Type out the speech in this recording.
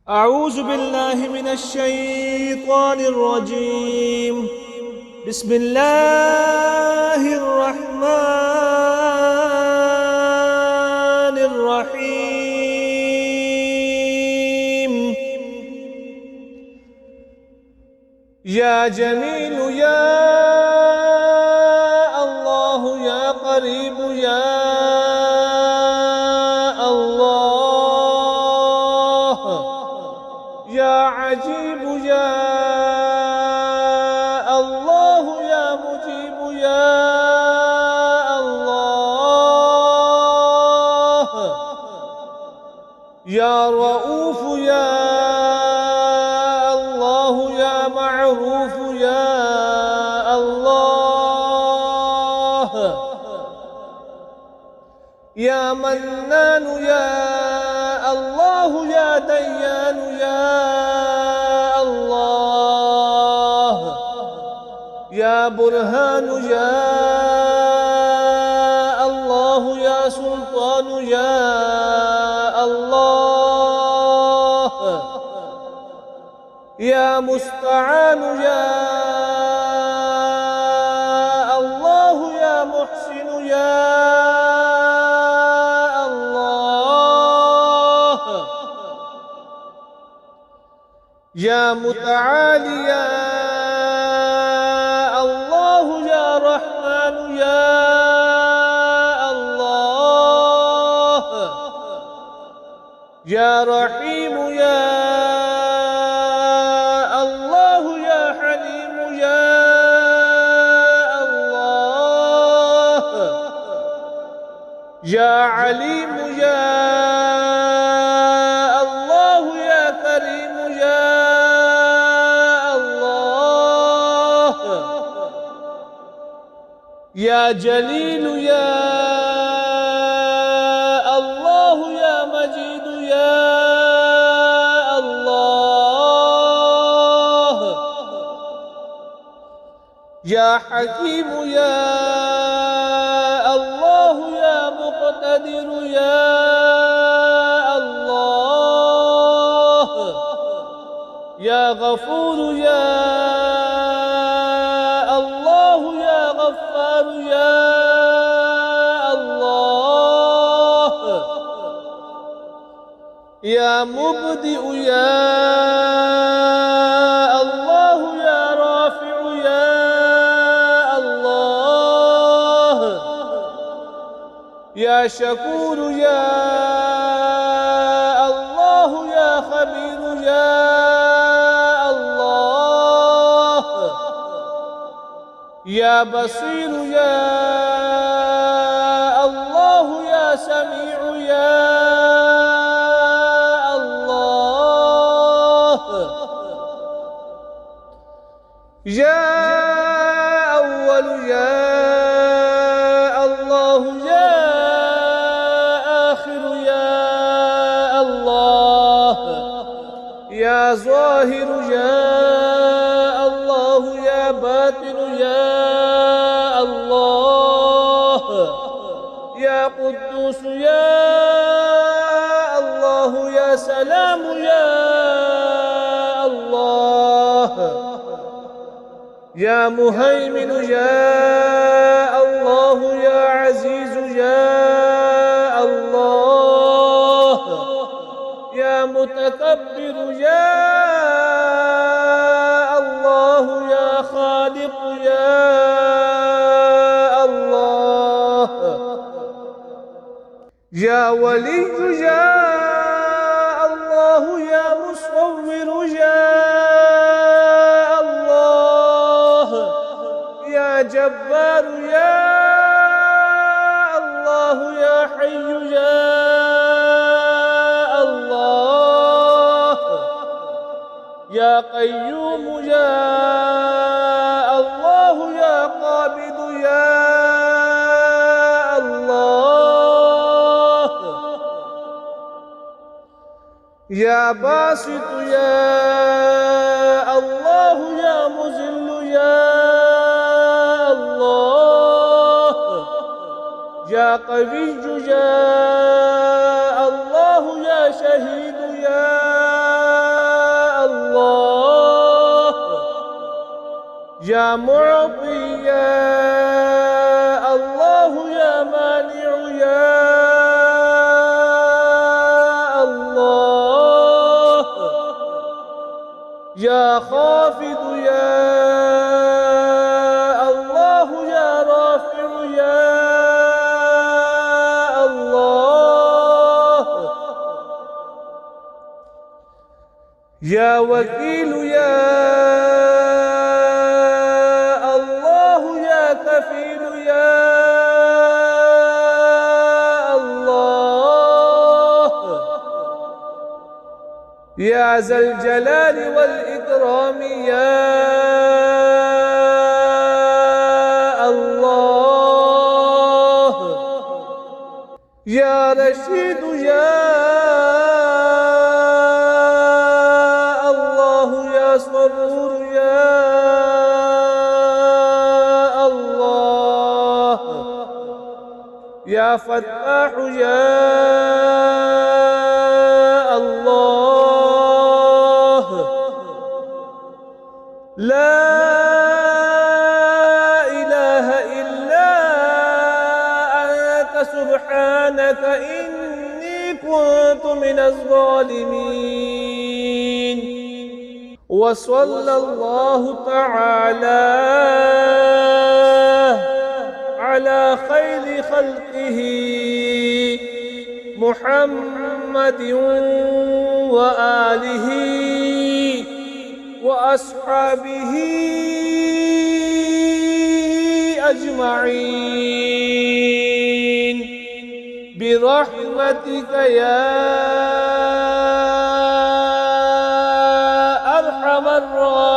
أعوذ بالله من الشيطان الرجيم. بسم الله الرحمن الرحيم. يا جميل يا الله يا قريب يا الله، يا عجيب يا الله، يا مجيب يا الله، يا رؤوف يا الله، يا معروف يا الله، يا منان يا الله، يا ديان يا الله، يا برهان يا الله، يا سلطان يا الله، يا مستعان يا الله، يا محسن يا الله، يا متعالي يا الله، يا رحمن يا الله، يا رحيم يا الله، يا حليم يا الله، يا عليم يا الله، يا كريم يا الله، يا جليل يا الله، يا مجيد يا الله، يا حكيم يا الله، يا مقتدر يا الله، يا غفور يا الله، يا غفار يا الله، يا مبدئ يا الله، يا رافع يا الله، يا شكور يا الله، يا خبير يا الله، يا بصير يا الله، يا سميع يا الله، يا أول يا الله، يا آخر يا الله، يا ظاهر يا الله، يا باطن يا الله، يا قدوس يا الله، يا سلام يا الله، يا مهيمن يا الله، يا عزيز يا الله، يا متكبر يا الله، يا خالق يا الله، يا ولي يا الله، يا مصور يا الله، يا جبار يا الله، يا حي يا الله، يا قيوم يا الله، يا قابض يا الله، يا باسط يا الله، يا مذل يا الله، يا قوي يا الله، يا شهيد يا يا معطي يا الله يا مانع يا الله، يا خافض يا الله يا رافع يا الله، يا وكيل يا الله يا كفيل يا الله، يا ذا الجلال والإكرام يا الله، يا رشيد يا الله، يا صبور يا الله، يا فتاح يا الله، لا إله إلا أنت سبحانك إني كنت من الظالمين. وصلى الله تعالى على خير خلقه محمد وآله وأصحابه أجمعين برحمتك يا أرحم الراحمين.